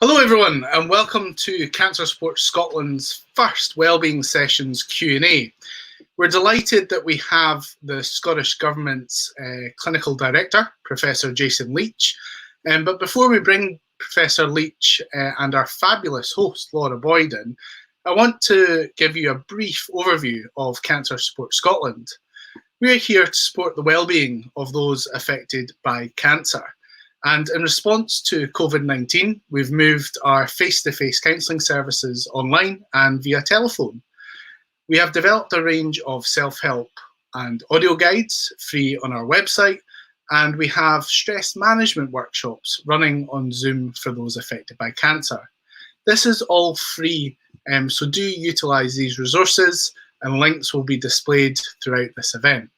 Hello everyone and welcome to Cancer Support Scotland's first Wellbeing Sessions Q&A. We're delighted that we have the Scottish Government's Clinical Director, Professor Jason Leitch. But before we bring Professor Leitch and our fabulous host, Laura Boyd, in, I want to give you a brief overview of Cancer Support Scotland. We're here to support the wellbeing of those affected by cancer. And in response to COVID-19, we've moved our face-to-face counselling services online and via telephone. We have developed a range of self-help and audio guides free on our website, and we have stress management workshops running on Zoom for those affected by cancer. This is all free, so do utilise these resources, and links will be displayed throughout this event.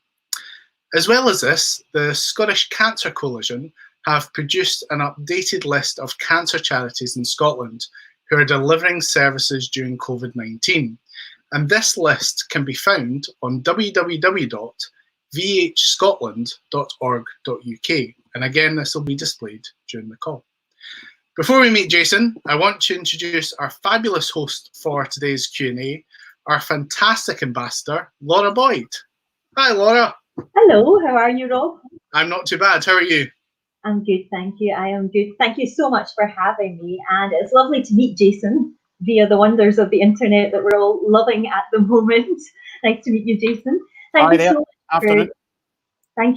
As well as this, the Scottish Cancer Coalition have produced an updated list of cancer charities in Scotland who are delivering services during COVID-19. And this list can be found on www.vhscotland.org.uk. And again, this will be displayed during the call. Before we meet Jason, I want to introduce our fabulous host for today's Q&A, our fantastic ambassador, Laura Boyd. Hi, Laura. Hello, how are you, Rob? I'm not too bad. How are you? I'm good, thank you. I am good. Thank you so much for having me. And it's lovely to meet Jason via the wonders of the internet that we're all loving at the moment. Nice to meet you, Jason. Thank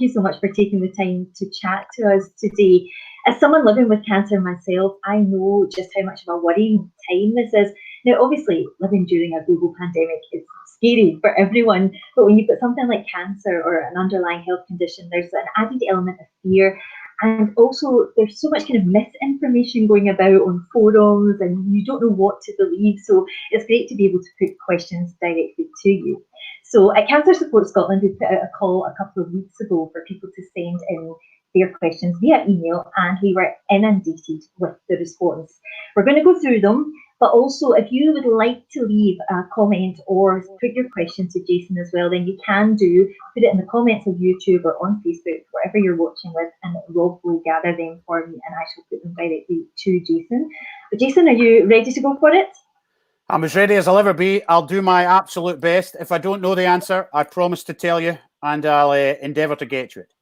you so much for taking the time to chat to us today. As someone living with cancer myself, I know just how much of a worrying time this is. Now, obviously, living during a global pandemic is scary for everyone, but when you've got something like cancer or an underlying health condition, there's an added element of fear. And also, there's so much kind of misinformation going about on forums, and you don't know what to believe. So it's great to be able to put questions directly to you. So at Cancer Support Scotland, we put out a call a couple of weeks ago for people to send in their questions via email, and we were inundated with the response. We're going to go through them, but also if you would like to leave a comment or put your question to Jason as well, then you can do, put it in the comments of YouTube or on Facebook, whatever you're watching with, and Rob will gather them for me and I shall put them directly to Jason. But Jason, are you ready to go for it? I'm as ready as I'll ever be. I'll do my absolute best. If I don't know the answer, I promise to tell you, and I'll endeavour to get to it.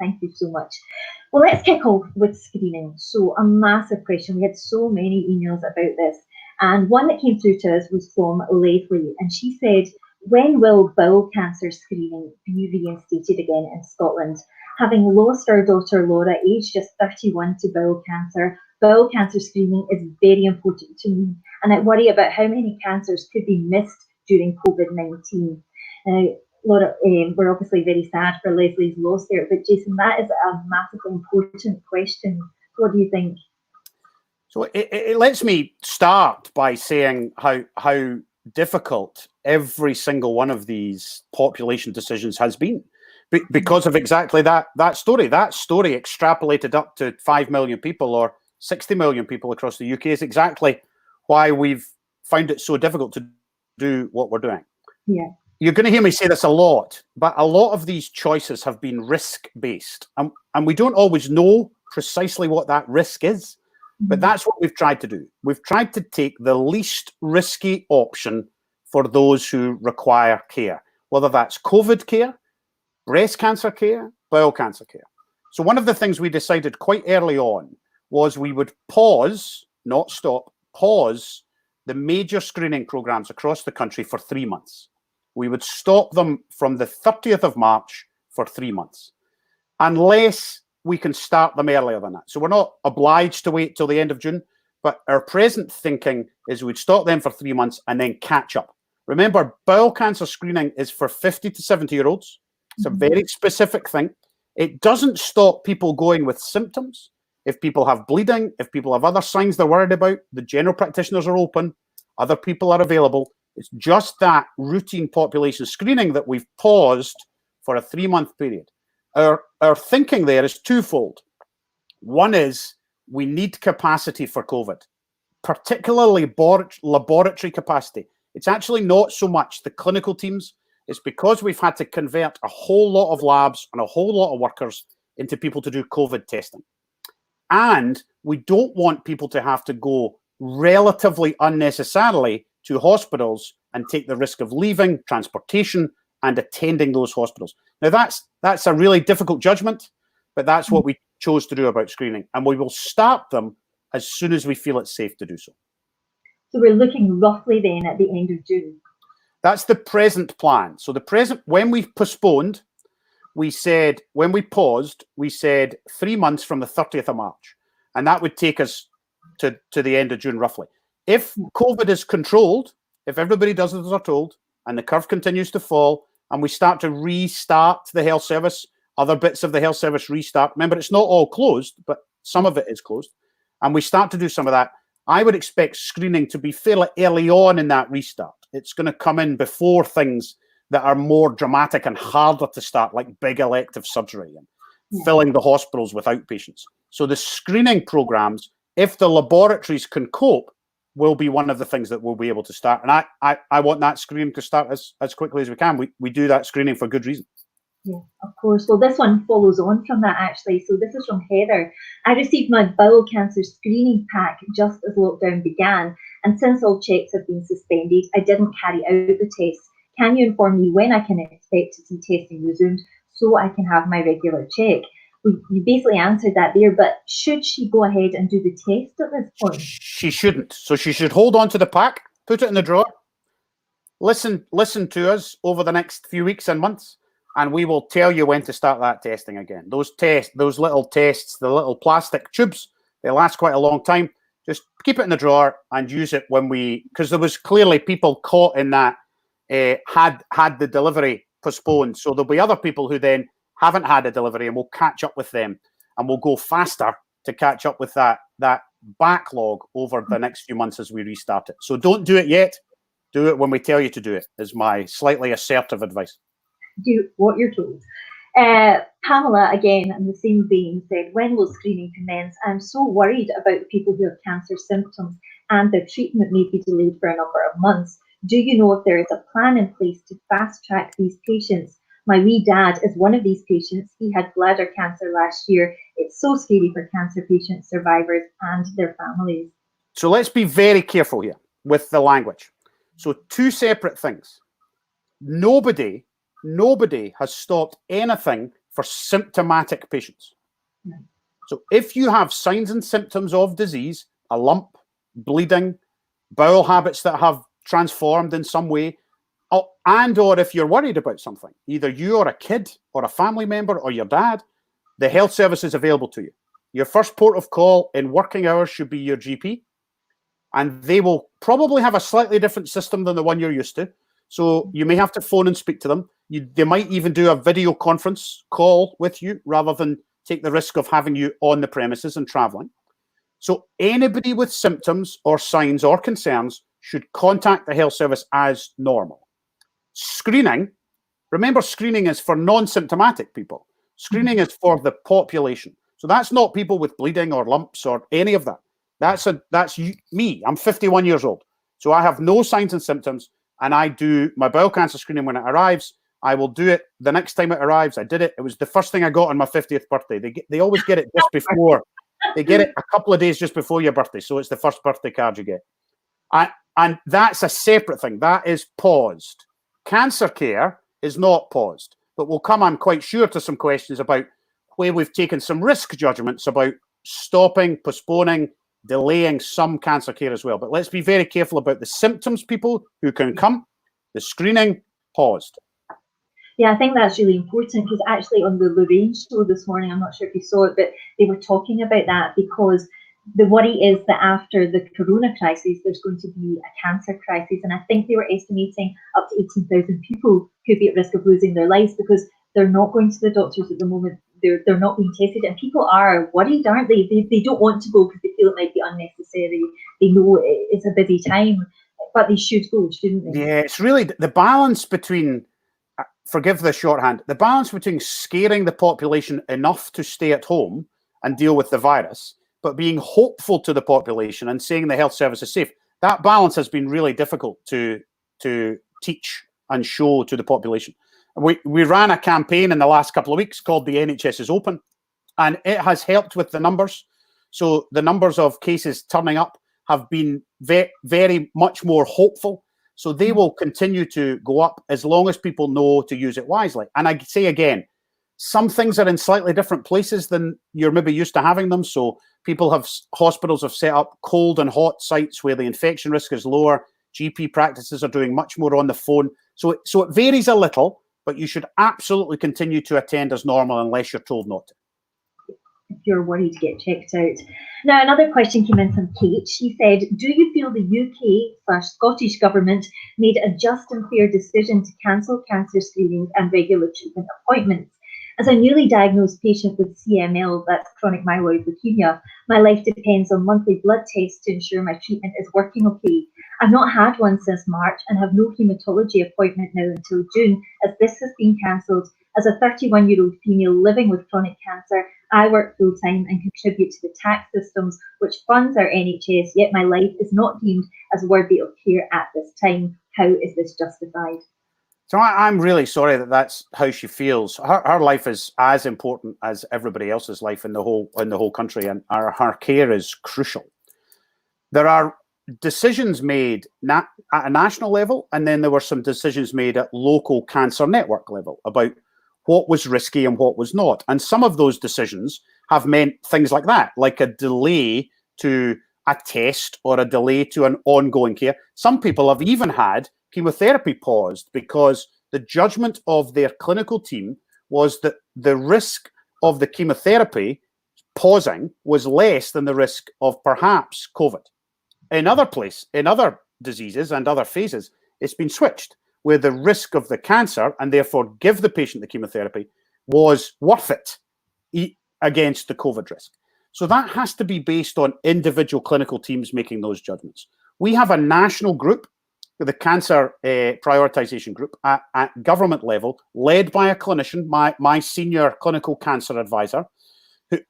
Thank you so much. Well, let's kick off with screening. So a massive question. We had so many emails about this. And one that came through to us was from Leslie. And she said, when will bowel cancer screening be reinstated again in Scotland? Having lost our daughter Laura, aged just 31, to bowel cancer screening is very important to me. And I worry about how many cancers could be missed during COVID-19. Laura, we're obviously very sad for Leslie's loss there, but Jason, that is a massively important question. What do you think? So it lets me start by saying how difficult every single one of these population decisions has been because of exactly that story. That story extrapolated up to 5 million people or 60 million people across the UK is exactly why we've found it so difficult to do what we're doing. Yeah. You're going to hear me say this a lot, but a lot of these choices have been risk-based. And we don't always know precisely what that risk is, but that's what we've tried to do. We've tried to take the least risky option for those who require care, whether that's COVID care, breast cancer care, bowel cancer care. So one of the things we decided quite early on was we would pause, not stop, pause the major screening programs across the country for 3 months. We would stop them from the 30th of March for 3 months, unless we can start them earlier than that. So we're not obliged to wait till the end of June, but our present thinking is we'd stop them for 3 months and then catch up. Remember, bowel cancer screening is for 50 to 70-year-olds. It's a very specific thing. It doesn't stop people going with symptoms. If people have bleeding, if people have other signs they're worried about, the general practitioners are open, other people are available. It's just that routine population screening that we've paused for a 3-month period. Our thinking there is twofold. One is we need capacity for COVID, particularly laboratory capacity. It's actually not so much the clinical teams. It's because we've had to convert a whole lot of labs and a whole lot of workers into people to do COVID testing. And we don't want people to have to go relatively unnecessarily to hospitals and take the risk of leaving, transportation, and attending those hospitals. Now, that's a really difficult judgment, but that's what we chose to do about screening. And we will start them as soon as we feel it's safe to do so. So we're looking roughly then at the end of June. That's the present plan. So the present, when we postponed, we said, when we paused, we said 3 months from the 30th of March. And that would take us to the end of June, roughly. If COVID is controlled, if everybody does as they're told, and the curve continues to fall, and we start to restart the health service, other bits of the health service restart. Remember, it's not all closed, but some of it is closed. And we start to do some of that. I would expect screening to be fairly early on in that restart. It's going to come in before things that are more dramatic and harder to start, like big elective surgery and filling the hospitals with outpatients. So the screening programs, if the laboratories can cope, will be one of the things that we'll be able to start. And I want that screening to start as quickly as we can. We do that screening for good reason. Yeah, of course. Well, this one follows on from that, actually. So this is from Heather. I received my bowel cancer screening pack just as lockdown began, and since all checks have been suspended, I didn't carry out the tests. Can you inform me when I can expect to see testing resumed so I can have my regular check? You basically answered that there, but should she go ahead and do the test at this point? She shouldn't. So she should hold on to the pack, put it in the drawer, listen to us over the next few weeks and months, and we will tell you when to start that testing again. Those little tests, the little plastic tubes, they last quite a long time. Just keep it in the drawer and use it when because there was clearly people caught in that, had the delivery postponed. So there'll be other people who then haven't had a delivery, and we'll catch up with them, and we'll go faster to catch up with that backlog over the next few months as we restart it. So don't do it yet. Do it when we tell you to do it, is my slightly assertive advice. Do what you're told. Pamela, again, in the same vein, said, when will screening commence? I'm so worried about the people who have cancer symptoms and their treatment may be delayed for a number of months. Do you know if there is a plan in place to fast track these patients? My wee dad is one of these patients. He had bladder cancer last year. It's so scary for cancer patient survivors and their families. So let's be very careful here with the language. So two separate things. Nobody has stopped anything for symptomatic patients. So if you have signs and symptoms of disease, a lump, bleeding, bowel habits that have transformed in some way, and or if you're worried about something, either you or a kid or a family member or your dad, the health service is available to you. Your first port of call in working hours should be your GP, and they will probably have a slightly different system than the one you're used to. So you may have to phone and speak to them. They might even do a video conference call with you rather than take the risk of having you on the premises and traveling. So anybody with symptoms or signs or concerns should contact the health service as normal. Screening, remember, screening is for non-symptomatic people. Screening is for the population. So that's not people with bleeding or lumps or any of that. That's me. I'm 51 years old. So I have no signs and symptoms, and I do my bowel cancer screening when it arrives. I will do it the next time it arrives. I did it. It was the first thing I got on my 50th birthday. They always get it just before. They get it a couple of days just before your birthday. So it's the first birthday card you get. And that's a separate thing. That is paused. Cancer care is not paused. But we'll come, I'm quite sure, to some questions about where we've taken some risk judgments about stopping, postponing, delaying some cancer care as well. But let's be very careful about the symptoms people who can come. The screening, paused. Yeah, I think that's really important because actually on the Lorraine show this morning, I'm not sure if you saw it, but they were talking about that because the worry is that after the corona crisis, there's going to be a cancer crisis. And I think they were estimating up to 18,000 people could be at risk of losing their lives because they're not going to the doctors at the moment. They're not being tested. And people are worried, aren't they? They don't want to go because they feel it might be unnecessary. They know it's a busy time, but they should go, shouldn't they? Yeah, it's really the balance between, forgive the shorthand, the balance between scaring the population enough to stay at home and deal with the virus, but being hopeful to the population and saying the health service is safe. That balance has been really difficult to teach and show to the population. We ran a campaign in the last couple of weeks called The NHS is Open, and it has helped with the numbers. So the numbers of cases turning up have been very much more hopeful. So they will continue to go up as long as people know to use it wisely. And I say again, some things are in slightly different places than you're maybe used to having them. So hospitals have set up cold and hot sites where the infection risk is lower. GP practices are doing much more on the phone. So it varies a little, but you should absolutely continue to attend as normal unless you're told not to. If you're worried, get checked out. Now, another question came in from Kate. She said, do you feel the UK/Scottish government made a just and fair decision to cancel cancer screenings and regular treatment appointments? As a newly diagnosed patient with CML, that's chronic myeloid leukemia, my life depends on monthly blood tests to ensure my treatment is working okay. I've not had one since March and have no haematology appointment now until June, as this has been cancelled. As a 31-year-old female living with chronic cancer, I work full-time and contribute to the tax systems which funds our NHS, yet my life is not deemed as worthy of care at this time. How is this justified? So I'm really sorry that that's how she feels. Her life is as important as everybody else's life in the whole country, and her care is crucial. There are decisions made at a national level, and then there were some decisions made at local cancer network level about what was risky and what was not. And some of those decisions have meant things like that, like a delay to a test or a delay to an ongoing care. Some people have even had chemotherapy paused because the judgment of their clinical team was that the risk of the chemotherapy pausing was less than the risk of perhaps COVID. In other diseases and other phases, it's been switched, where the risk of the cancer, and therefore give the patient the chemotherapy, was worth it against the COVID risk. So that has to be based on individual clinical teams making those judgments. We have a national group, the Cancer Prioritization Group, at government level, led by a clinician, my senior clinical cancer advisor,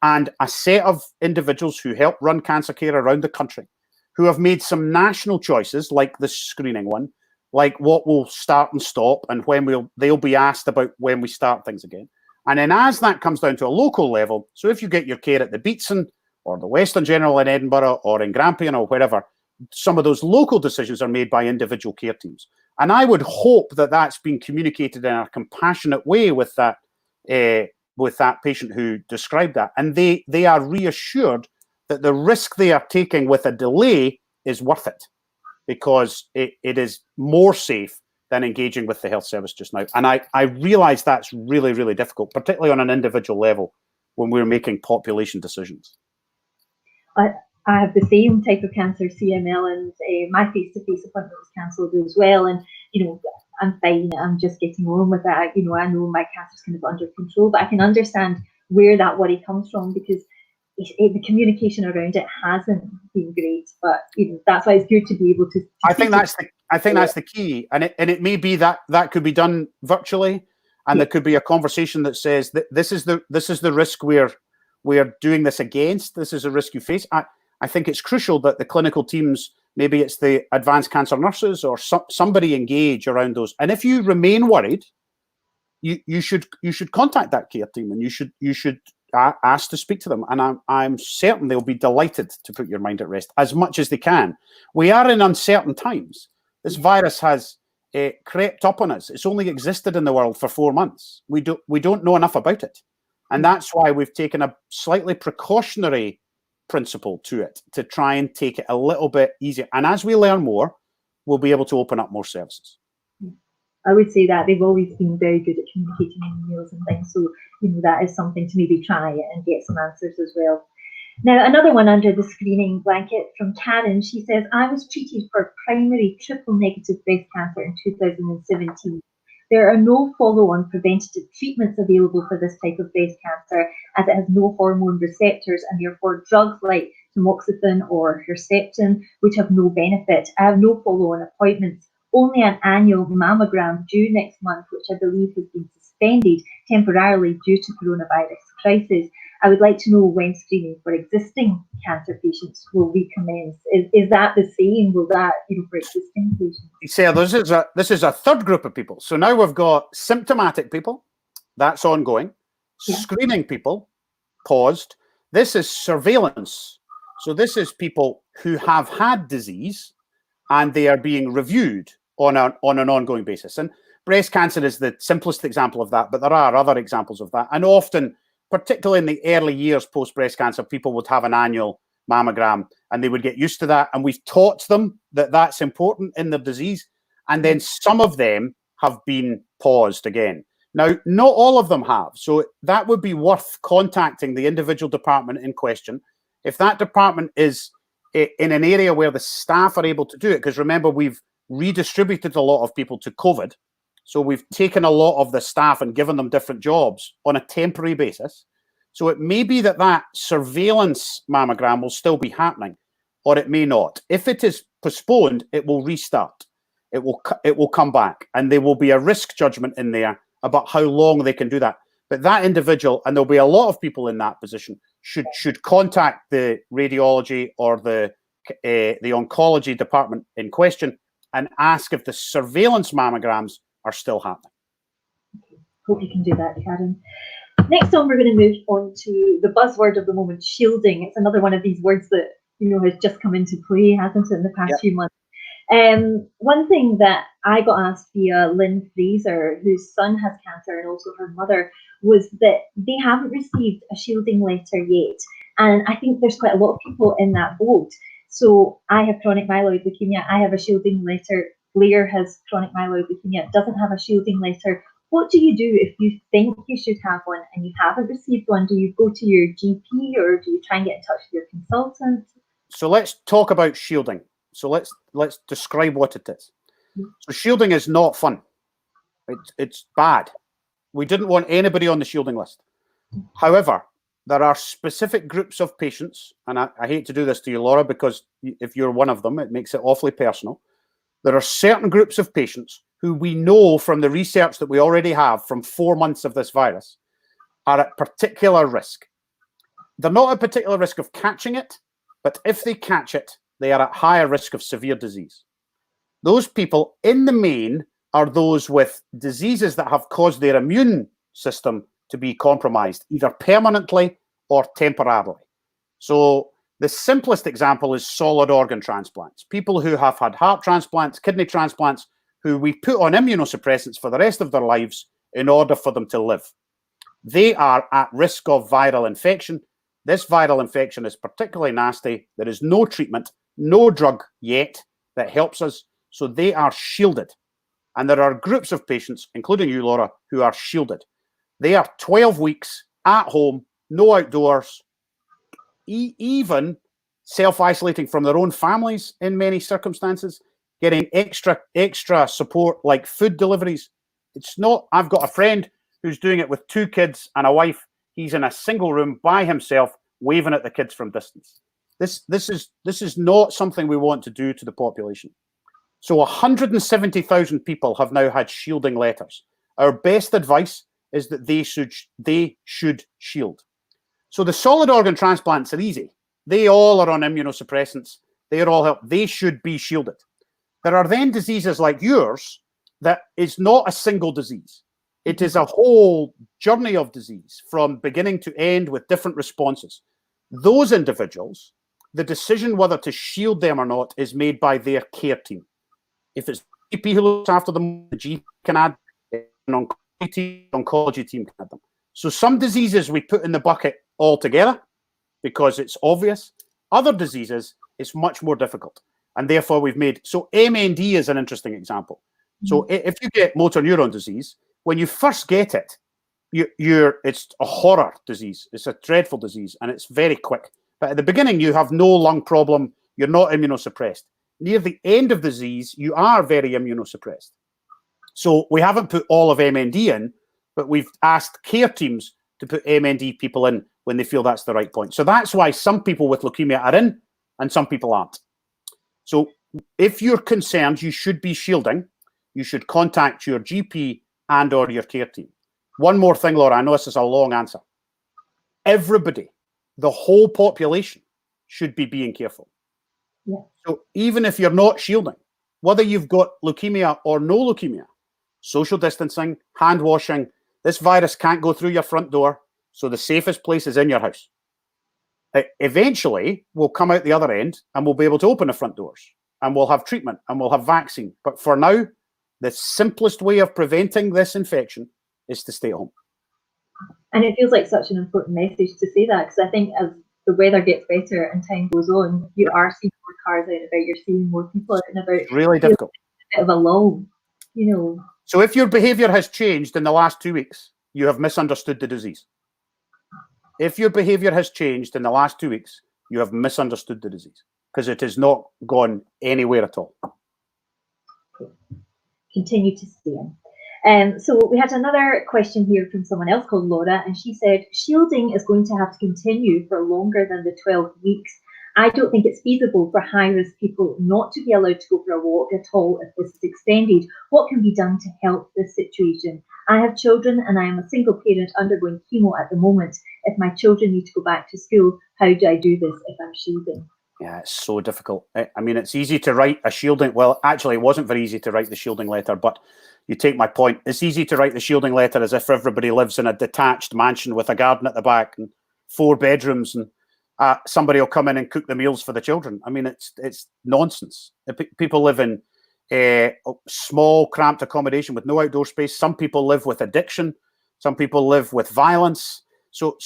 and a set of individuals who help run cancer care around the country, who have made some national choices, like the screening one, like what will start and stop, and when they'll be asked about when we start things again. And then as that comes down to a local level, so if you get your care at the Beatson or the Western General in Edinburgh or in Grampian or wherever, some of those local decisions are made by individual care teams. And I would hope that that's been communicated in a compassionate way with that patient who described that. And they are reassured that the risk they are taking with a delay is worth it, because it is more safe than engaging with the health service just now. And I realise that's really, really difficult, particularly on an individual level when we're making population decisions. I have the same type of cancer, CML, and my face-to-face appointment was cancelled as well. And, I'm fine. I'm just getting on with that. I know my cancer's kind of under control, but I can understand where that worry comes from, because the communication around it hasn't been great. But that's why it's good to be able to. I think that's the key, and it may be that could be done virtually, and there could be a conversation that says that this is the risk we're doing this against. This is a risk you face. I think it's crucial that the clinical teams, maybe it's the advanced cancer nurses or somebody, engage around those. And if you remain worried, you should contact that care team, and you should ask to speak to them. And I'm certain they'll be delighted to put your mind at rest as much as they can. We are in uncertain times. This virus has crept up on us. It's only existed in the world for 4 months. We don't know enough about it, and that's why we've taken a slightly precautionary principle to it, to try and take it a little bit easier. And as we learn more, we'll be able to open up more services. I would say that they've always been very good at communicating in emails and things. So, that is something to maybe try and get some answers as well. Now, another one under the screening blanket from Karen. She says, I was treated for primary triple negative breast cancer in 2017. There are no follow-on preventative treatments available for this type of breast cancer, as it has no hormone receptors, and therefore drugs like tamoxifen or Herceptin, which have no benefit. I have no follow-on appointments, only an annual mammogram due next month, which I believe has been suspended temporarily due to coronavirus crisis. I would like to know when screening for existing cancer patients will recommence. Is that the same? Will that, for existing patients? Sarah, this is a third group of people. So now we've got symptomatic people, that's ongoing. Yeah. Screening people, paused. This is surveillance. So this is people who have had disease and they are being reviewed on an ongoing basis. And breast cancer is the simplest example of that, but there are other examples of that. And often, particularly in the early years post breast cancer, people would have an annual mammogram and they would get used to that. And we've taught them that that's important in their disease. And then some of them have been paused again. Now, not all of them have. So that would be worth contacting the individual department in question. If that department is in an area where the staff are able to do it, because remember, we've redistributed a lot of people to COVID. So we've taken a lot of the staff and given them different jobs on a temporary basis. So it may be that that surveillance mammogram will still be happening, or it may not. If it is postponed, it will restart. It will come back, and there will be a risk judgment in there about how long they can do that. But that individual, and there'll be a lot of people in that position, should contact the radiology or the oncology department in question and ask if the surveillance mammograms are still happening. Hope you can do that, Karen. Next on, we're going to move on to the buzzword of the moment, shielding. It's another one of these words that has just come into play, hasn't it, in the past few months. One thing that I got asked via Lynn Fraser, whose son has cancer and also her mother, was that they haven't received a shielding letter yet. And I think there's quite a lot of people in that boat. So I have chronic myeloid leukemia. I have a shielding letter. Blair has chronic myeloid leukemia, doesn't have a shielding letter. What do you do if you think you should have one and you haven't received one? Do you go to your GP or do you try and get in touch with your consultant? So let's talk about shielding. So let's describe what it is. So shielding is not fun. It's bad. We didn't want anybody on the shielding list. However, there are specific groups of patients, and I hate to do this to you, Laura, because if you're one of them, it makes it awfully personal. There are certain groups of patients who we know from the research that we already have from 4 months of this virus are at particular risk. They're not at particular risk of catching it, but if they catch it, they are at higher risk of severe disease. Those people, in the main, are those with diseases that have caused their immune system to be compromised, either permanently or temporarily. So the simplest example is solid organ transplants. People who have had heart transplants, kidney transplants, who we put on immunosuppressants for the rest of their lives in order for them to live. They are at risk of viral infection. This viral infection is particularly nasty. There is no treatment, no drug yet that helps us. So they are shielded. And there are groups of patients, including you, Laura, who are shielded. They are 12 weeks at home, no outdoors, even self-isolating from their own families in many circumstances, getting extra support like food deliveries. It's not, I've got a friend who's doing it with 2 kids and a wife. He's in a single room by himself, waving at the kids from distance. This is not something we want to do to the population. So 170,000 people have now had shielding letters. Our best advice is that they should shield. So the solid organ transplants are easy. They all are on immunosuppressants. They are all help. They should be shielded. There are then diseases like yours that is not a single disease. It is a whole journey of disease from beginning to end with different responses. Those individuals, the decision whether to shield them or not is made by their care team. If it's the GP who looks after them, the GP can add an oncology team can add them. So some diseases we put in the bucket altogether because it's obvious. Other diseases, it's much more difficult. And therefore we've made, so MND is an interesting example. So if you get motor neuron disease, when you first get it, it's a horror disease. It's a dreadful disease and it's very quick. But at the beginning, you have no lung problem. You're not immunosuppressed. Near the end of the disease, you are very immunosuppressed. So we haven't put all of MND in, but we've asked care teams to put MND people in when they feel that's the right point. So that's why some people with leukemia are in and some people aren't. So if you're concerned, you should be shielding. You should contact your GP and or your care team. One more thing, Laura, I know this is a long answer. Everybody, the whole population should be being careful. Yeah. So even if you're not shielding, whether you've got leukemia or no leukemia, social distancing, hand washing, this virus can't go through your front door. So the safest place is in your house. Eventually, we'll come out the other end and we'll be able to open the front doors and we'll have treatment and we'll have vaccine. But for now, the simplest way of preventing this infection is to stay at home. And it feels like such an important message to say that, because I think as the weather gets better and time goes on, you are seeing more cars out and about, you're seeing more people out and about. It's really difficult. A bit of a lull, you know. So if your behaviour has changed in the last 2 weeks, you have misunderstood the disease. If your behaviour has changed in the last 2 weeks, you have misunderstood the disease, because it has not gone anywhere at all. Continue to stay in. So we had another question here from someone else called Laura, and she said, shielding is going to have to continue for longer than the 12 weeks. I don't think it's feasible for high-risk people not to be allowed to go for a walk at all if this is extended. What can be done to help this situation? I have children and I am a single parent undergoing chemo at the moment. If my children need to go back to school, how do I do this if I'm shielding? Yeah, it's so difficult. I mean, it's easy to write a shielding. Well, actually, it wasn't very easy to write the shielding letter, but you take my point. It's easy to write the shielding letter as if everybody lives in a detached mansion with a garden at the back and 4 bedrooms, and somebody will come in and cook the meals for the children. I mean, it's nonsense. People live in small, cramped accommodation with no outdoor space. Some people live with addiction. Some people live with violence. So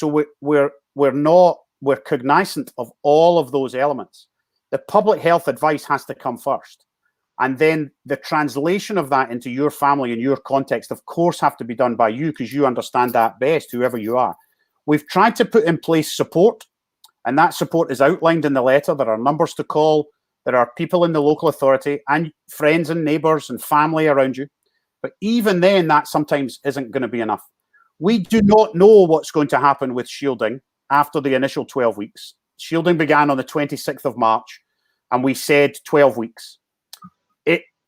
we're cognizant of all of those elements. The public health advice has to come first. And then the translation of that into your family and your context, of course, have to be done by you, because you understand that best, whoever you are. We've tried to put in place support, and that support is outlined in the letter. There are numbers to call. There are people in the local authority and friends and neighbours and family around you. But even then, that sometimes isn't going to be enough. We do not know what's going to happen with shielding after the initial 12 weeks. Shielding began on the 26th of March, and we said 12 weeks.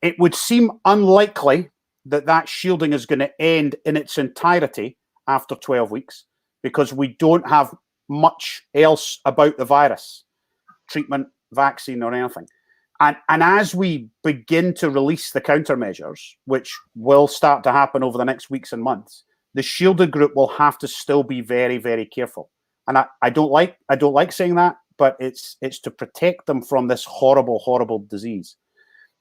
It would seem unlikely that that shielding is going to end in its entirety after 12 weeks, because we don't have much else about the virus, treatment, vaccine, or anything. And as we begin to release the countermeasures, which will start to happen over the next weeks and months, the shielded group will have to still be very, very careful. And I don't like saying that, but it's to protect them from this horrible, horrible disease.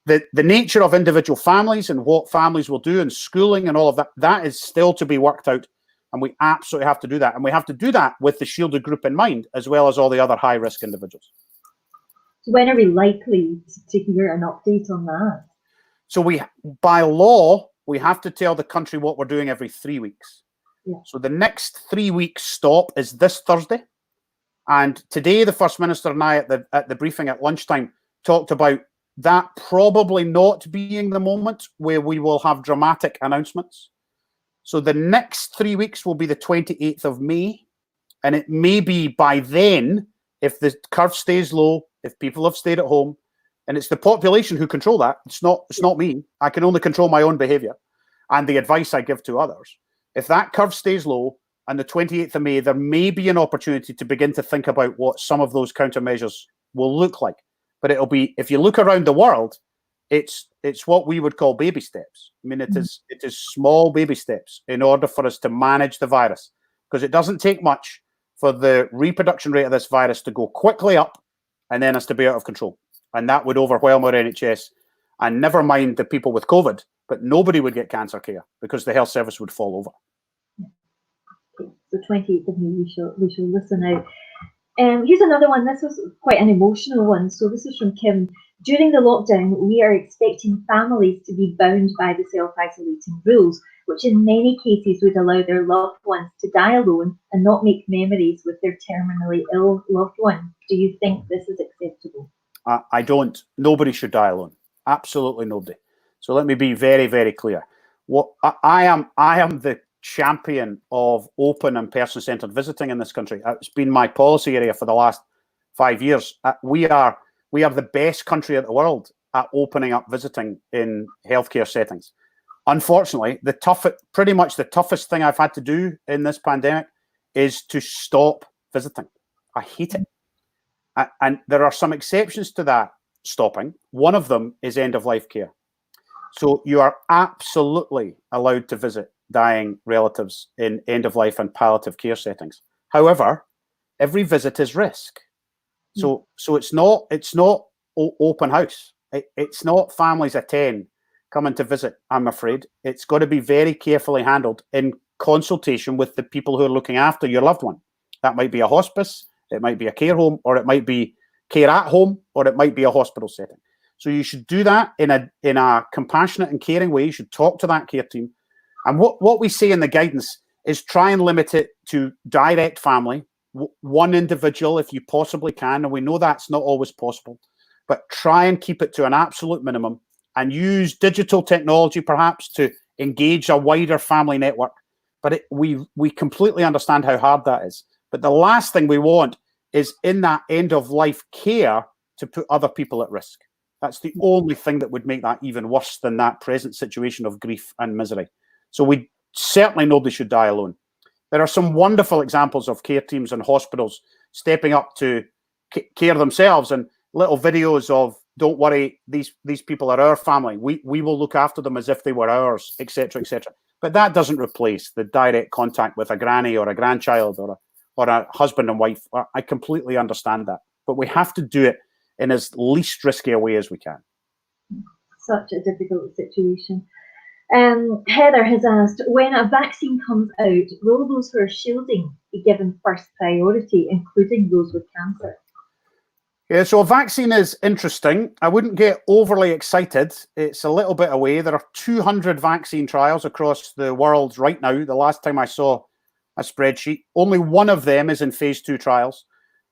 The nature of individual families and what families will do and schooling and all of that, that is still to be worked out. And we absolutely have to do that. And we have to do that with the shielded group in mind, as well as all the other high-risk individuals. So when are we likely to hear an update on that? So by law, we have to tell the country what we're doing every 3 weeks. Yeah. So the next 3 week stop is this Thursday. And today, the First Minister and I at the briefing at lunchtime talked about that probably not being the moment where we will have dramatic announcements. So the next 3 weeks will be the 28th of May. And it may be by then, if the curve stays low, if people have stayed at home, and it's the population who control that. It's not me. I can only control my own behavior and the advice I give to others. If that curve stays low and the 28th of May, there may be an opportunity to begin to think about what some of those countermeasures will look like. But it'll be, if you look around the world, it's what we would call baby steps. I mean, it is small baby steps in order for us to manage the virus, because it doesn't take much for the reproduction rate of this virus to go quickly up and then us to be out of control. And that would overwhelm our NHS, and never mind the people with COVID, but nobody would get cancer care because the health service would fall over. Okay, so 28th of May, we shall listen out. Here's another one. This was quite an emotional one. So this is from Kim. During the lockdown, we are expecting families to be bound by the self-isolating rules, which in many cases would allow their loved ones to die alone and not make memories with their terminally ill loved one. Do you think this is acceptable? I don't. Nobody should die alone. Absolutely nobody. So let me be very, very clear. What I am the champion of open and person-centered visiting in this country. It's been my policy area for the last 5 years. We are the best country in the world at opening up visiting in healthcare settings. Unfortunately, pretty much the toughest thing I've had to do in this pandemic is to stop visiting. I hate it. And there are some exceptions to that stopping. One of them is end-of-life care. So you are absolutely allowed to visit dying relatives in end-of-life and palliative care settings. However, every visit is risk. So it's not open house. It's not families of 10 coming to visit, I'm afraid. It's got to be very carefully handled in consultation with the people who are looking after your loved one. That might be a hospice, it might be a care home, or it might be care at home, or it might be a hospital setting. So you should do that in a compassionate and caring way. You should talk to that care team. And what we say in the guidance is try and limit it to direct family, one individual if you possibly can. And we know that's not always possible, but try and keep it to an absolute minimum and use digital technology perhaps to engage a wider family network. But we completely understand how hard that is. But the last thing we want is in that end of life care to put other people at risk. That's the only thing that would make that even worse than that present situation of grief and misery. So we certainly nobody should die alone. There are some wonderful examples of care teams and hospitals stepping up to care themselves, and little videos of, don't worry, these people are our family. We will look after them as if they were ours, etc., etc. But that doesn't replace the direct contact with a granny or a grandchild or a husband and wife. I completely understand that. But we have to do it in as least risky a way as we can. Such a difficult situation. Heather has asked, when a vaccine comes out, will those who are shielding be given first priority, including those with cancer? Yeah, so a vaccine is interesting. I wouldn't get overly excited. It's a little bit away. There are 200 vaccine trials across the world right now. The last time I saw a spreadsheet, only one of them is in phase 2 trials,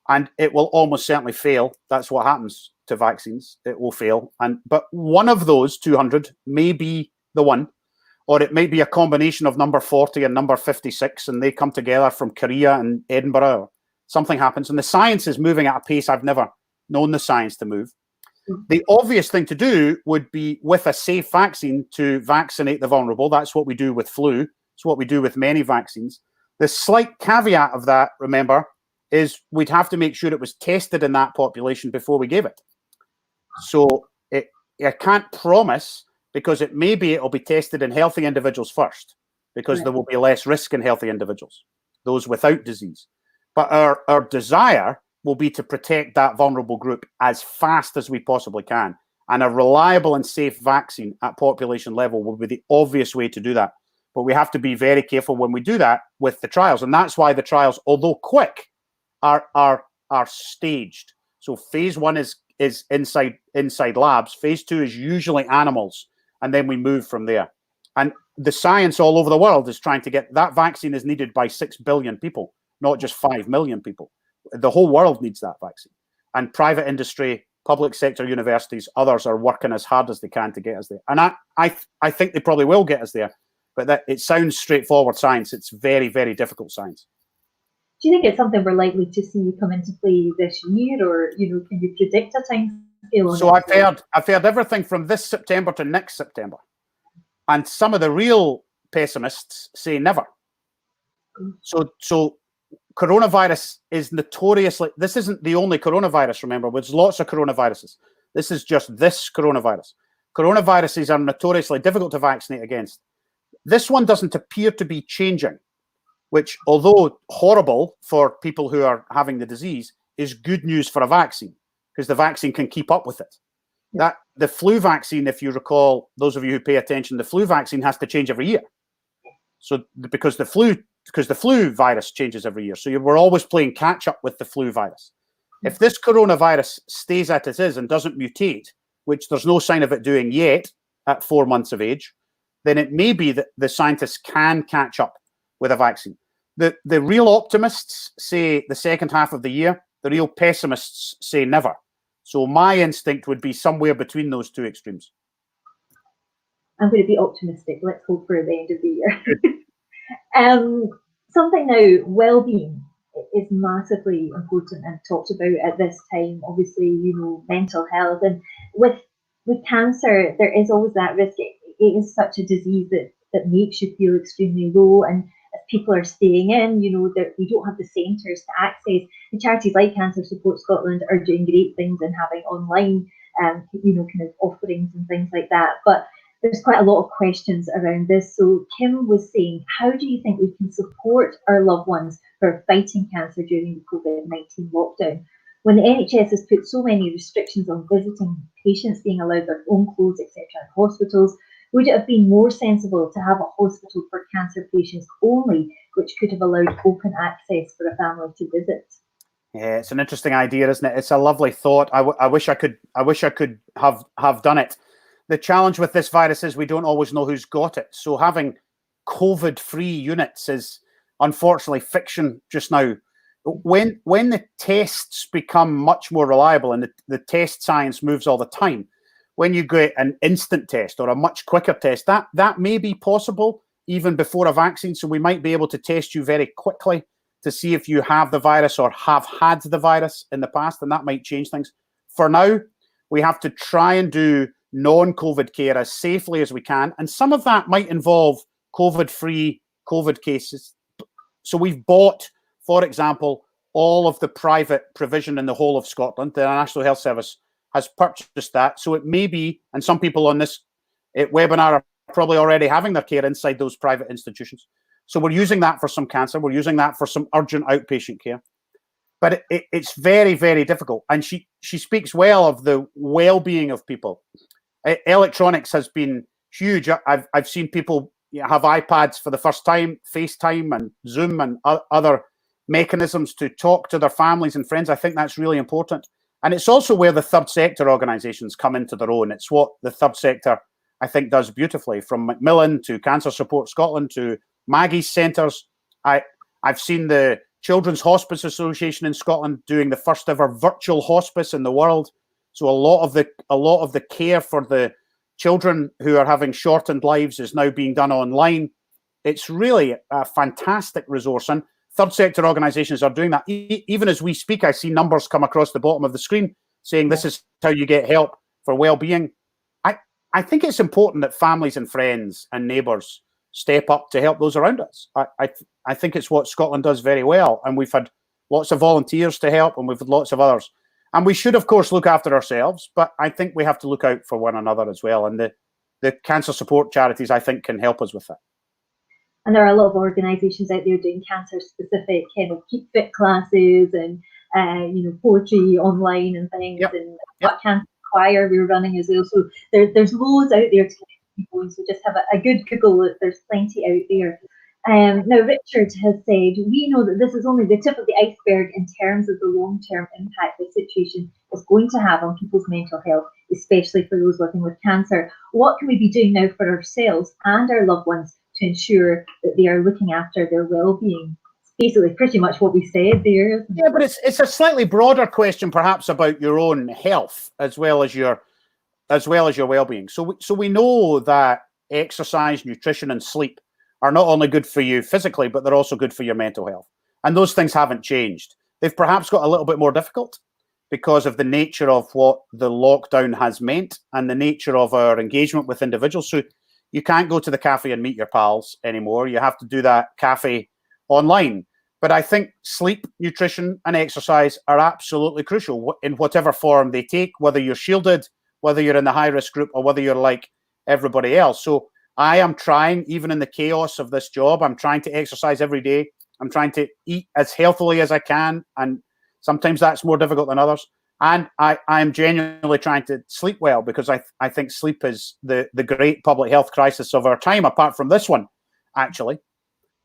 and it will almost certainly fail. That's what happens to vaccines. It will fail. But one of those 200 may be the one, or it may be a combination of number 40 and number 56, and they come together from Korea and Edinburgh. Or something happens, and the science is moving at a pace I've never known the science to move. The obvious thing to do would be, with a safe vaccine, to vaccinate the vulnerable. That's what we do with flu. It's what we do with many vaccines. The slight caveat of that, remember, is we'd have to make sure it was tested in that population before we gave it. So I can't promise, because it may be it'll be tested in healthy individuals first, because there will be less risk in healthy individuals, those without disease. But our desire will be to protect that vulnerable group as fast as we possibly can. And a reliable and safe vaccine at population level will be the obvious way to do that. But we have to be very careful when we do that with the trials. And that's why the trials, although quick, are staged. So phase 1 is inside labs. Phase 2 is usually animals. And then we move from there. And the science all over the world is trying to get that vaccine is needed by 6 billion people, not just 5 million people. The whole world needs that vaccine. And private industry, public sector universities, others are working as hard as they can to get us there. And I think they probably will get us there. But it sounds straightforward science. It's very, very difficult science. Do you think it's something we're likely to see come into play this year, or can you predict a time scale? So I've heard everything from this September to next September, and some of the real pessimists say never. So coronavirus is notoriously. This isn't the only coronavirus. Remember, there's lots of coronaviruses. This is just this coronavirus. Coronaviruses are notoriously difficult to vaccinate against. This one doesn't appear to be changing, which, although horrible for people who are having the disease, is good news for a vaccine, because the vaccine can keep up with it. That the flu vaccine, if you recall, those of you who pay attention, the flu vaccine has to change every year. So because the flu virus changes every year. So we're always playing catch up with the flu virus. If this coronavirus stays as it is and doesn't mutate, which there's no sign of it doing yet at 4 months of age, then it may be that the scientists can catch up with a vaccine. The real optimists say the second half of the year. The real pessimists say never. So my instinct would be somewhere between those two extremes. I'm going to be optimistic. Let's hope for the end of the year. Something now, well-being is massively important and talked about at this time. Obviously, mental health, and with cancer, there is always that risk. It is such a disease that makes you feel extremely low, and as people are staying in, that we don't have the centres to access. The charities like Cancer Support Scotland are doing great things and having online, kind of offerings and things like that. But there's quite a lot of questions around this. So Kim was saying, how do you think we can support our loved ones who are fighting cancer during the COVID-19 lockdown? When the NHS has put so many restrictions on visiting, patients being allowed their own clothes, etc. in hospitals, would it have been more sensible to have a hospital for cancer patients only, which could have allowed open access for a family to visit? Yeah, it's an interesting idea, isn't it? It's a lovely thought. I wish I could have done it. The challenge with this virus is we don't always know who's got it. So having COVID-free units is unfortunately fiction just now. When the tests become much more reliable, and the test science moves all the time, when you get an instant test or a much quicker test, that may be possible even before a vaccine. So we might be able to test you very quickly to see if you have the virus or have had the virus in the past, and that might change things. For now, we have to try and do non-COVID care as safely as we can. And some of that might involve COVID-free COVID cases. So we've bought, for example, all of the private provision in the whole of Scotland. The National Health Service has purchased that. So it may be, and some people on this webinar are probably already having their care inside those private institutions. So we're using that for some cancer. We're using that for some urgent outpatient care. But it's very, very difficult. And she speaks well of the well-being of people. Electronics has been huge. I've seen people have iPads for the first time, FaceTime and Zoom and other mechanisms to talk to their families and friends. I think that's really important. And it's also where the third sector organisations come into their own. It's what the third sector, I think, does beautifully, from Macmillan to Cancer Support Scotland to Maggie's centres. I've seen the Children's Hospice Association in Scotland doing the first ever virtual hospice in the world. So a lot of the care for the children who are having shortened lives is now being done online. It's really a fantastic resource, and third sector organisations are doing that. Even as we speak, I see numbers come across the bottom of the screen saying this is how you get help for well-being. I think it's important that families and friends and neighbours step up to help those around us. I think it's what Scotland does very well, and we've had lots of volunteers to help, and we've had lots of others. And we should, of course, look after ourselves, but I think we have to look out for one another as well. And the cancer support charities, I think, can help us with that. And there are a lot of organisations out there doing cancer-specific keep fit classes and poetry online and things. Yep. And what cancer choir we were running as well. So there's loads out there to get people. So just have a good Google. There's plenty out there. Now, Richard has said, we know that this is only the tip of the iceberg in terms of the long-term impact the situation is going to have on people's mental health, especially for those living with cancer. What can we be doing now for ourselves and our loved ones to ensure that they are looking after their well-being? It's basically pretty much what we said there, isn't it? Yeah, but it's a slightly broader question, perhaps, about your own health as well as your well-being. So we know that exercise, nutrition, and sleep are not only good for you physically, but they're also good for your mental health. And those things haven't changed. They've perhaps got a little bit more difficult because of the nature of what the lockdown has meant and the nature of our engagement with individuals. So you can't go to the cafe and meet your pals anymore. You have to do that cafe online. But I think sleep, nutrition, and exercise are absolutely crucial in whatever form they take, whether you're shielded, whether you're in the high-risk group, or whether you're like everybody else. So I am trying, even in the chaos of this job, I'm trying to exercise every day. I'm trying to eat as healthily as I can. And sometimes that's more difficult than others. And I am genuinely trying to sleep well, because I think sleep is the great public health crisis of our time, apart from this one, actually.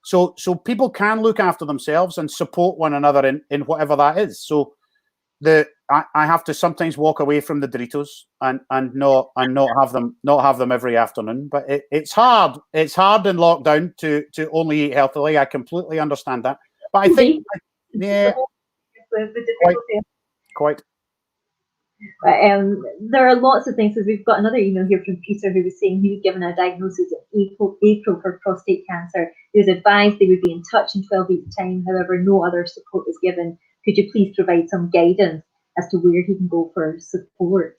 So people can look after themselves and support one another in whatever that is. So I have to sometimes walk away from the Doritos and not have them every afternoon. But it's hard. It's hard in lockdown to only eat healthily. I completely understand that. But I think quite. There are lots of things. So we've got another email here from Peter, who was saying he was given a diagnosis in April for prostate cancer. He was advised they would be in touch in 12 weeks' time. However, no other support was given. Could you please provide some guidance as to where he can go for support?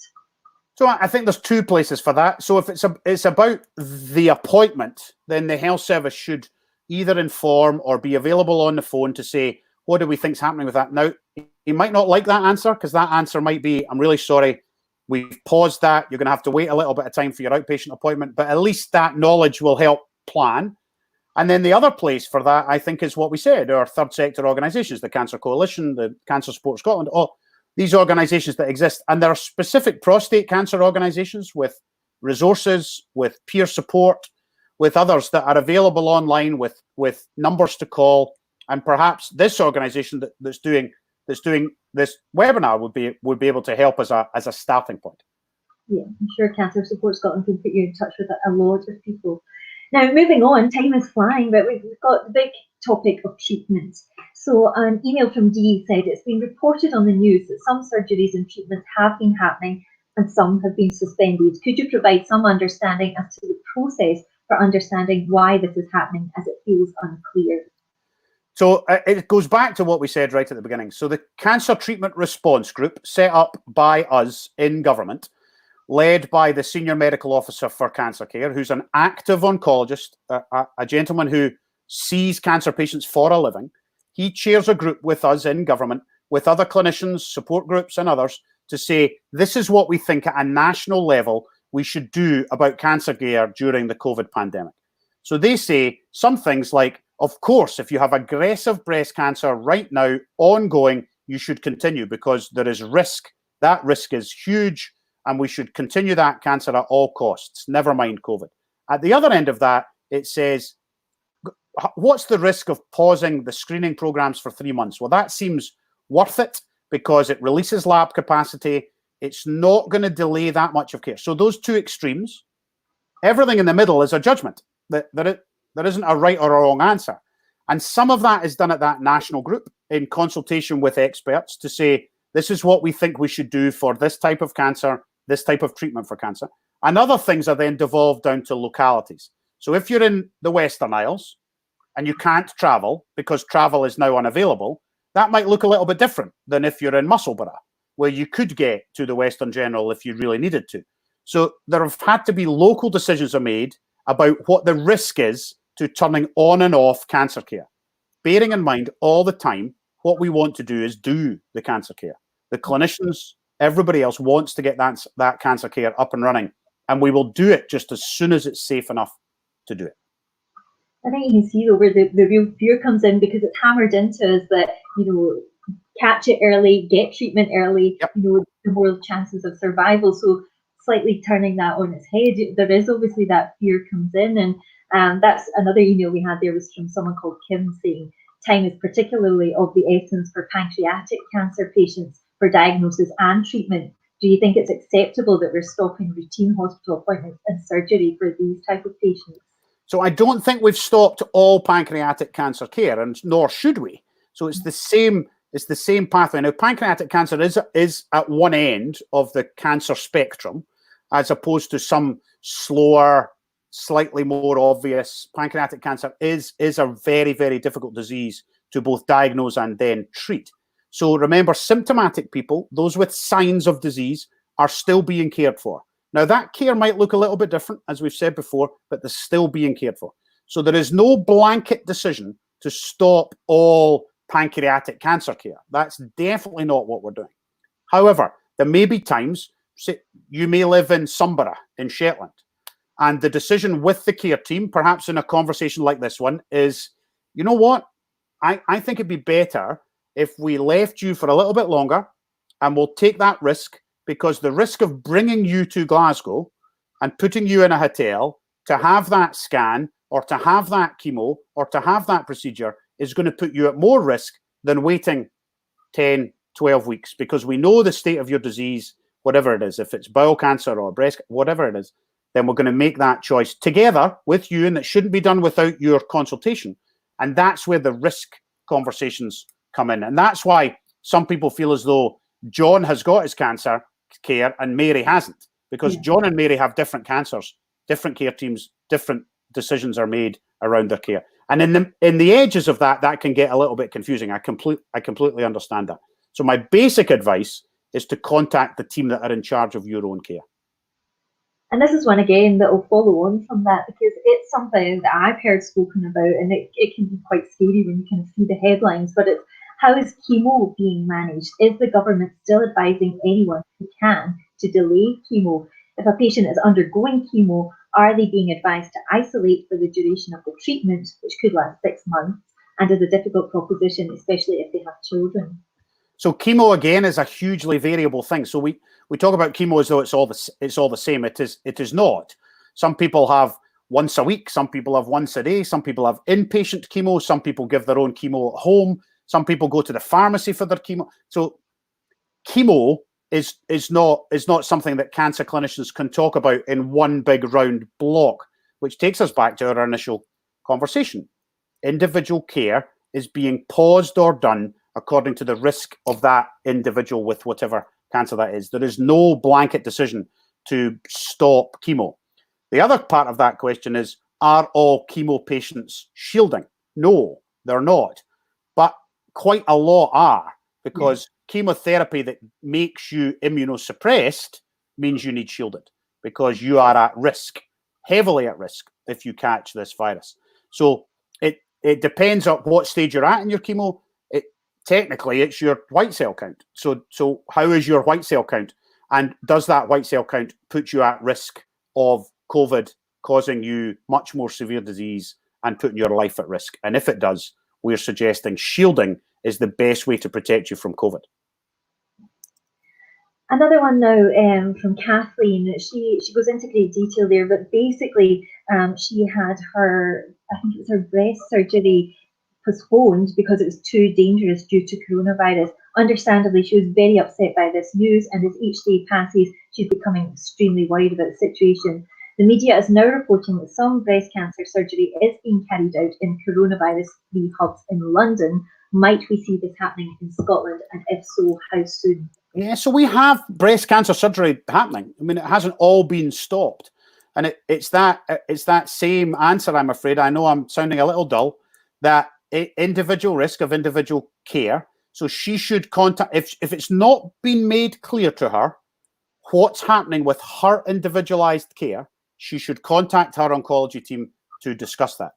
So I think there's two places for that. So if it's about the appointment, then the health service should either inform or be available on the phone to say, what do we think's happening with that? Now, he might not like that answer, because that answer might be, I'm really sorry, We've paused that. You're going to have to wait a little bit of time for your outpatient appointment, but at least that knowledge will help plan. And then the other place for that, I think, is what we said, our third sector organisations, the Cancer Coalition, the Cancer Support Scotland, all these organisations that exist. And there are specific prostate cancer organisations with resources, with peer support, with others that are available online with numbers to call. And perhaps this organisation that's doing this webinar would be able to help as a starting point. Yeah, I'm sure Cancer Support Scotland can put you in touch with a lot of people. Now, moving on, time is flying, but we've got the big topic of treatment. So an email from Dee said, it's been reported on the news that some surgeries and treatments have been happening and some have been suspended. Could you provide some understanding as to the process for understanding why this is happening, as it feels unclear? So it goes back to what we said right at the beginning. So the Cancer Treatment Response Group, set up by us in government, led by the Senior Medical Officer for Cancer Care, who's an active oncologist, a gentleman who sees cancer patients for a living. He chairs a group with us in government, with other clinicians, support groups and others, to say, this is what we think at a national level we should do about cancer care during the COVID pandemic. So they say some things like, of course, if you have aggressive breast cancer right now, ongoing, you should continue because there is risk. That risk is huge. And we should continue that cancer at all costs, never mind COVID. At the other end of that, it says, what's the risk of pausing the screening programs for 3 months? Well, that seems worth it because it releases lab capacity. It's not going to delay that much of care. So those two extremes, everything in the middle is a judgment. There isn't a right or a wrong answer. And some of that is done at that national group in consultation with experts to say, this is what we think we should do for this type of cancer, this type of treatment for cancer. And other things are then devolved down to localities. So if you're in the Western Isles and you can't travel because travel is now unavailable, that might look a little bit different than if you're in Musselburgh, where you could get to the Western General if you really needed to. So there have had to be local decisions are made about what the risk is to turning on and off cancer care. Bearing in mind all the time, what we want to do is do the cancer care. The clinicians, everybody else wants to get that cancer care up and running, and we will do it just as soon as it's safe enough to do it. I think you can see though where the real fear comes in, because it's hammered into us that, catch it early, get treatment early, yep. The more chances of survival. So slightly turning that on its head, there is obviously that fear comes in. And that's another email we had there was from someone called Kim saying, time is particularly of the essence for pancreatic cancer patients for diagnosis and treatment. Do you think it's acceptable that we're stopping routine hospital appointments and surgery for these type of patients? So I don't think we've stopped all pancreatic cancer care, and nor should we. So it's the same pathway. Now, pancreatic cancer is at one end of the cancer spectrum, as opposed to some slower, slightly more obvious. Pancreatic cancer is a very, very difficult disease to both diagnose and then treat. So remember, symptomatic people, those with signs of disease, are still being cared for. Now, that care might look a little bit different, as we've said before, but they're still being cared for. So there is no blanket decision to stop all pancreatic cancer care. That's definitely not what we're doing. However, there may be times, say, you may live in Sunborough in Shetland, and the decision with the care team, perhaps in a conversation like this one, is, you know what? I think it'd be better if we left you for a little bit longer, and we'll take that risk, because the risk of bringing you to Glasgow and putting you in a hotel to have that scan or to have that chemo or to have that procedure is going to put you at more risk than waiting 10, 12 weeks, because we know the state of your disease, whatever it is, if it's bowel cancer or breast, whatever it is, then we're going to make that choice together with you, and it shouldn't be done without your consultation. And that's where the risk conversations come in. And that's why some people feel as though John has got his cancer care and Mary hasn't, because John and Mary have different cancers, different care teams, different decisions are made around their care. And in the edges of that can get a little bit confusing. I completely understand that. So my basic advice is to contact the team that are in charge of your own care. And this is one again that will follow on from that, because it's something that I've heard spoken about, and it can be quite scary when you can see the headlines, but it's How is chemo being managed? Is the government still advising anyone who can to delay chemo? If a patient is undergoing chemo, are they being advised to isolate for the duration of the treatment, which could last 6 months, and is a difficult proposition, especially if they have children? So chemo again is a hugely variable thing. So we talk about chemo as though it's all the same. It is not. Some people have once a week, some people have once a day, some people have inpatient chemo, some people give their own chemo at home, some people go to the pharmacy for their chemo. So chemo is not something that cancer clinicians can talk about in one big round block, which takes us back to our initial conversation. Individual care is being paused or done according to the risk of that individual with whatever cancer that is. There is no blanket decision to stop chemo. The other part of that question is, are all chemo patients shielding? No, they're not. But quite a lot are, because chemotherapy that makes you immunosuppressed means you need shielded, because you are at risk, heavily at risk, if you catch this virus. So it depends on what stage you're at in your chemo. Technically, it's your white cell count. So how is your white cell count? And does that white cell count put you at risk of COVID causing you much more severe disease and putting your life at risk? And if it does, we're suggesting shielding is the best way to protect you from COVID. Another one now from Kathleen. She goes into great detail there, but basically she had I think it was her breast surgery postponed because it was too dangerous due to coronavirus. Understandably, she was very upset by this news, and as each day passes, she's becoming extremely worried about the situation. The media is now reporting that some breast cancer surgery is being carried out in coronavirus-free hubs in London. Might we see this happening in Scotland, and if so, how soon? Yeah, so we have breast cancer surgery happening. I mean, it hasn't all been stopped. And it's that same answer, I'm afraid. I know I'm sounding a little dull, that individual risk of individual care. So she should contact, if it's not been made clear to her what's happening with her individualized care, she should contact her oncology team to discuss that.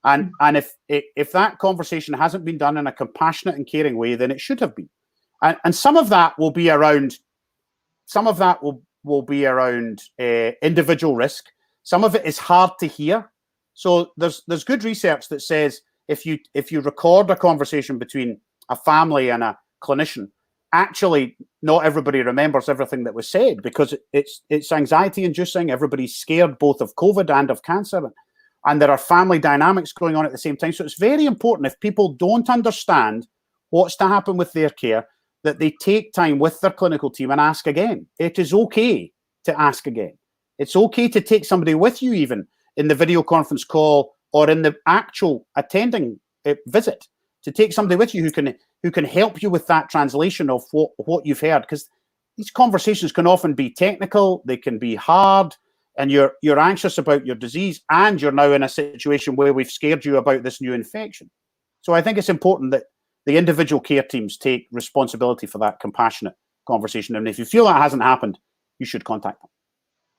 And if that conversation hasn't been done in a compassionate and caring way, then it should have been. And some of that will be around, will be around individual risk. Some of it is hard to hear. So there's good research that says if you record a conversation between a family and a clinician, actually not everybody remembers everything that was said, because it's anxiety inducing. Everybody's scared both of COVID and of cancer, and there are family dynamics going on at the same time. So it's very important, if people don't understand what's to happen with their care, that they take time with their clinical team and ask again. It is okay to ask again. It's okay to take somebody with you, even in the video conference call or in the actual attending visit, to take somebody with you who can help you with that translation of what you've heard, because these conversations can often be technical, they can be hard, and you're anxious about your disease, and you're now in a situation where we've scared you about this new infection. So I think it's important that the individual care teams take responsibility for that compassionate conversation. And if you feel that hasn't happened, you should contact them.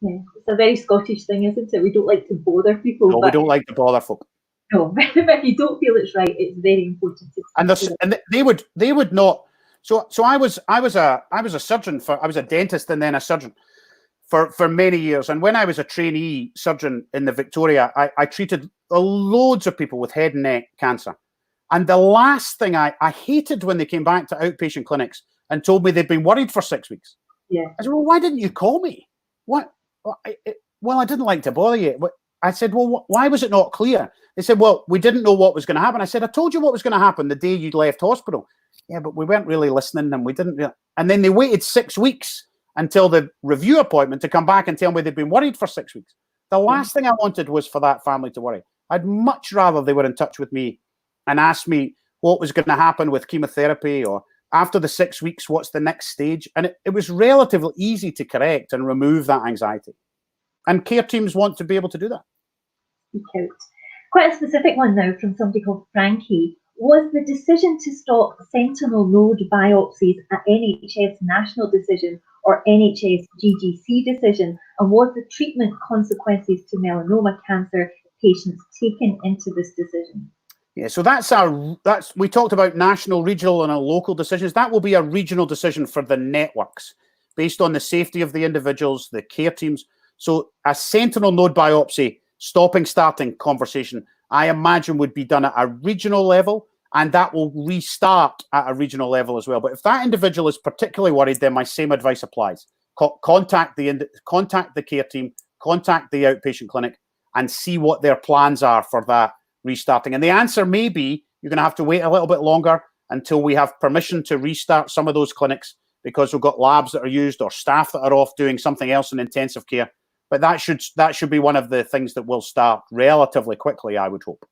Yeah, it's a very Scottish thing, isn't it? We don't like to bother people. No, we don't like to bother folk. No, but if you don't feel it's right, it's very important to. And they would not. So I was a surgeon I was a dentist and then a surgeon for many years. And when I was a trainee surgeon in the Victoria, I treated loads of people with head and neck cancer. And the last thing I hated when they came back to outpatient clinics and told me they'd been worried for 6 weeks. Yeah. I said, well, why didn't you call me? What? Well, I didn't like to bother you. I said, well, why was it not clear? They said, well, we didn't know what was going to happen. I said, I told you what was going to happen the day you left hospital. Yeah, but we weren't really listening, and we didn't really. And then they waited 6 weeks until the review appointment to come back and tell me they'd been worried for 6 weeks. The last thing I wanted was for that family to worry. I'd much rather they were in touch with me and asked me what was going to happen with chemotherapy, or after the 6 weeks, what's the next stage? And it was relatively easy to correct and remove that anxiety. And care teams want to be able to do that. Okay. Quite a specific one now from somebody called Frankie. Was the decision to stop sentinel node biopsies an NHS national decision or NHS GGC decision? And was the treatment consequences to melanoma cancer patients taken into this decision? Yeah, so we talked about national, regional, and local decisions. That will be a regional decision for the networks based on the safety of the individuals, the care teams. So a sentinel node biopsy, starting conversation, I imagine would be done at a regional level, and that will restart at a regional level as well. But if that individual is particularly worried, then my same advice applies. Contact the care team, contact the outpatient clinic, and see what their plans are for that restarting. And the answer may be you're going to have to wait a little bit longer until we have permission to restart some of those clinics because we've got labs that are used or staff that are off doing something else in intensive care. But that should be one of the things that will start relatively quickly, I would hope.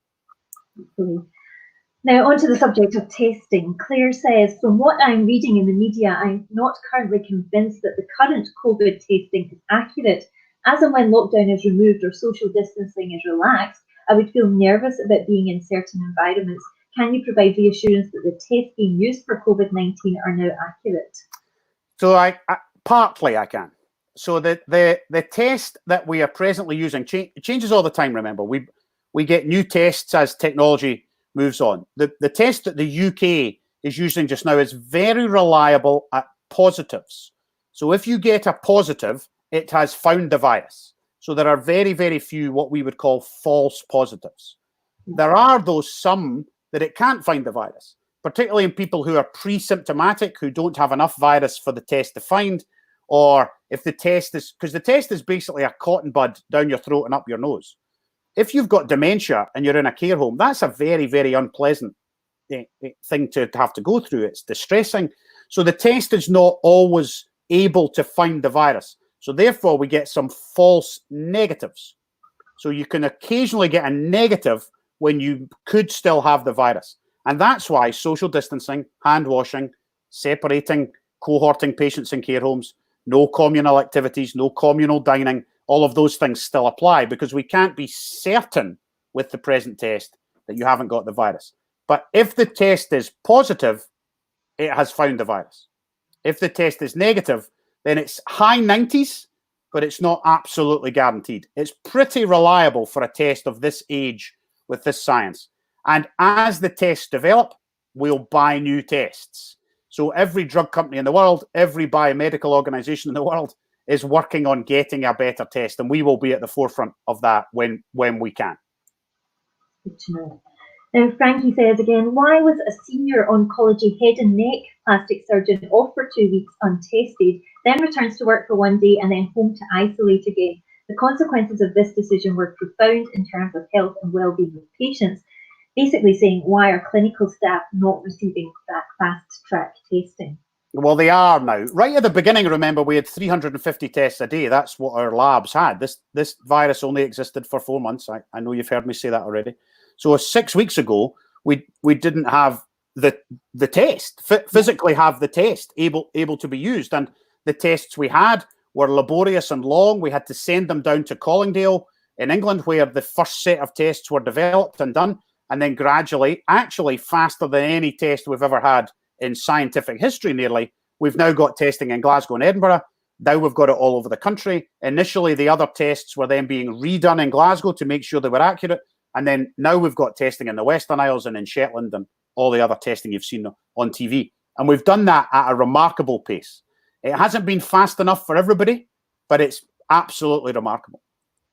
Now, onto the subject of testing. Claire says, from what I'm reading in the media, I'm not currently convinced that the current COVID testing is accurate. As and when lockdown is removed or social distancing is relaxed, I would feel nervous about being in certain environments. Can you provide reassurance that the tests being used for COVID-19 are now accurate? So partly I can. So the test that we are presently using changes all the time. Remember, we get new tests as technology moves on. The test that the UK is using just now is very reliable at positives. So if you get a positive, it has found the virus. So there are very, very few what we would call false positives. There are those some that it can't find the virus, particularly in people who are pre-symptomatic, who don't have enough virus for the test to find, or if the test is, because the test is basically a cotton bud down your throat and up your nose. If you've got dementia and you're in a care home, that's a very, very unpleasant thing to have to go through. It's distressing. So the test is not always able to find the virus. So therefore, we get some false negatives. So you can occasionally get a negative when you could still have the virus. And that's why social distancing, hand washing, separating, cohorting patients in care homes, no communal activities, no communal dining, all of those things still apply because we can't be certain with the present test that you haven't got the virus. But if the test is positive, it has found the virus. If the test is negative, then it's high 90s, but it's not absolutely guaranteed. It's pretty reliable for a test of this age with this science. And as the tests develop, we'll buy new tests. So every drug company in the world, every biomedical organization in the world is working on getting a better test, and we will be at the forefront of that when we can. Good to know. Now, Frankie says again, why was a senior oncology head and neck plastic surgeon off for 2 weeks untested, then returns to work for 1 day and then home to isolate again? The consequences of this decision were profound in terms of health and well-being of patients. Basically saying, why are clinical staff not receiving that fast-track testing? Well, they are now. Right at the beginning, remember, we had 350 tests a day. That's what our labs had. This virus only existed for 4 months. I know you've heard me say that already. So 6 weeks ago, we didn't have the test, physically have the test able to be used. And the tests we had were laborious and long. We had to send them down to Collingdale in England, where the first set of tests were developed and done. And then gradually, actually faster than any test we've ever had in scientific history nearly, we've now got testing in Glasgow and Edinburgh. Now we've got it all over the country. Initially, the other tests were then being redone in Glasgow to make sure they were accurate. And then now we've got testing in the Western Isles and in Shetland and all the other testing you've seen on TV. And we've done that at a remarkable pace. It hasn't been fast enough for everybody, but it's absolutely remarkable.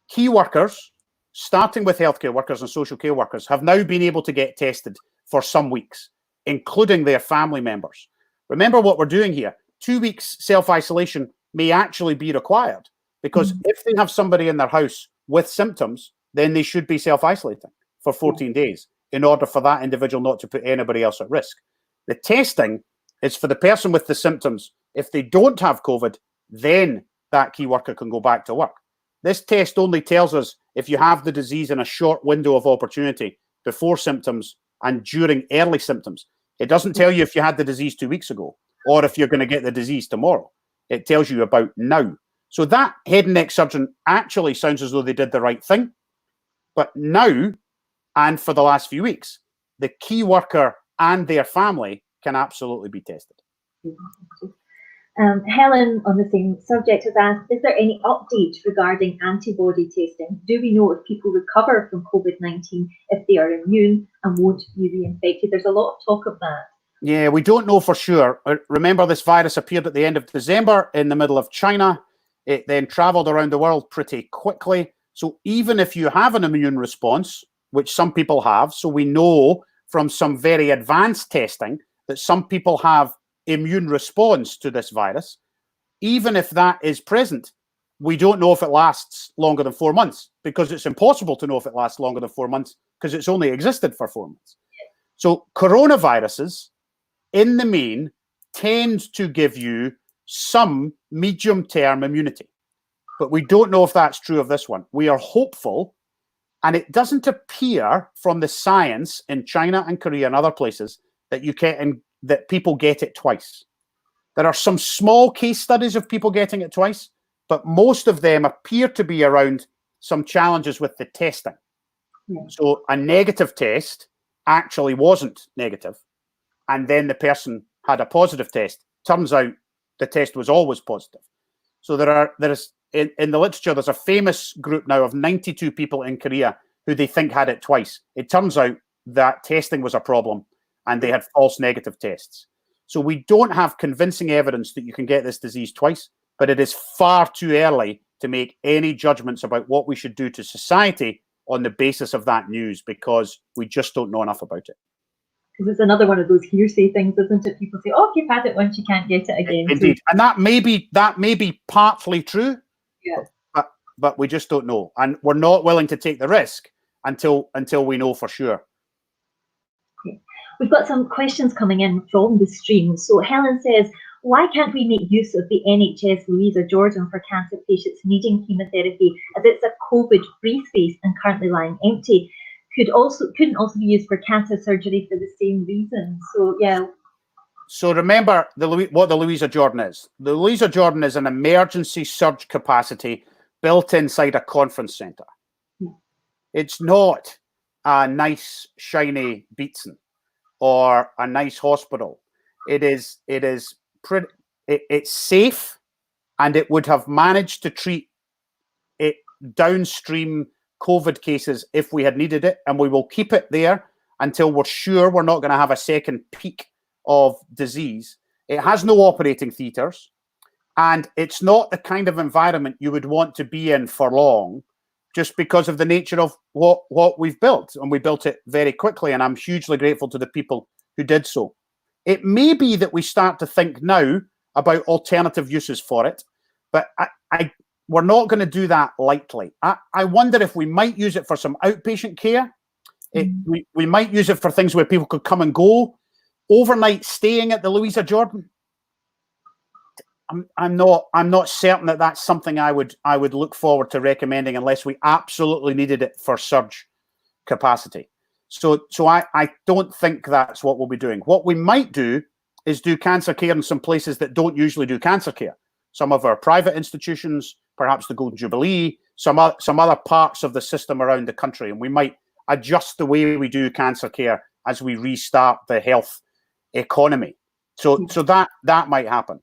Key workers, starting with healthcare workers and social care workers, have now been able to get tested for some weeks, including their family members. Remember what we're doing here. 2 weeks self-isolation may actually be required because if they have somebody in their house with symptoms, then they should be self-isolating for 14 days in order for that individual not to put anybody else at risk. The testing is for the person with the symptoms. If they don't have COVID, then that key worker can go back to work. This test only tells us if you have the disease in a short window of opportunity before symptoms and during early symptoms. It doesn't tell you if you had the disease 2 weeks ago or if you're going to get the disease tomorrow. It tells you about now. So that head and neck surgeon actually sounds as though they did the right thing. But now, and for the last few weeks, the key worker and their family can absolutely be tested. Helen, on the same subject, has asked, is there any update regarding antibody testing? Do we know if people recover from COVID-19 if they are immune? and won't be reinfected. There's a lot of talk of that. Yeah, we don't know for sure. Remember, this virus appeared at the end of December in the middle of China. It then traveled around the world pretty quickly. So even if you have an immune response, which some people have, so we know from some very advanced testing that some people have immune response to this virus, even if that is present, we don't know if it lasts longer than 4 months, because it's impossible to know if it lasts longer than 4 months because it's only existed for 4 months. So coronaviruses, in the main, tend to give you some medium-term immunity. But we don't know if that's true of this one. We are hopeful, and it doesn't appear from the science in China and Korea and other places that that people get it twice. There are some small case studies of people getting it twice, but most of them appear to be around some challenges with the testing. Yeah. So a negative test actually wasn't negative, and then the person had a positive test. Turns out the test was always positive. So there is in the literature, there's a famous group now of 92 people in Korea who they think had it twice. It turns out that testing was a problem and they had false negative tests. So we don't have convincing evidence that you can get this disease twice, but it is far too early to make any judgments about what we should do to society on the basis of that news, because we just don't know enough about it. Because it's another one of those hearsay things, isn't it? People say, "Oh, if you've had it once, you can't get it again." Indeed, and that may be partly true. Yeah. But we just don't know, and we're not willing to take the risk until we know for sure. Okay. We've got some questions coming in from the stream. So Helen says, why can't we make use of the NHS Louisa Jordan for cancer patients needing chemotherapy, as it's a COVID-free space and currently lying empty? Couldn't also be used for cancer surgery for the same reason. So yeah. So remember what the Louisa Jordan is. The Louisa Jordan is an emergency surge capacity built inside a conference centre. Yeah. It's not a nice shiny Beatson or a nice hospital. It's safe, and it would have managed to treat it downstream COVID cases if we had needed it, and we will keep it there until we're sure we're not going to have a second peak of disease. It has no operating theatres, and it's not the kind of environment you would want to be in for long, just because of the nature of what we've built. And we built it very quickly, and I'm hugely grateful to the people who did so. It may be that we start to think now about alternative uses for it, but we're not going to do that lightly. I wonder if we might use it for some outpatient care. We might use it for things where people could come and go. Overnight staying at the Louisa Jordan, I'm not certain that that's something I would look forward to recommending unless we absolutely needed it for surge capacity. So I don't think that's what we'll be doing. What we might do is do cancer care in some places that don't usually do cancer care. Some of our private institutions, perhaps the Golden Jubilee, some other parts of the system around the country, and we might adjust the way we do cancer care as we restart the health economy. So that might happen.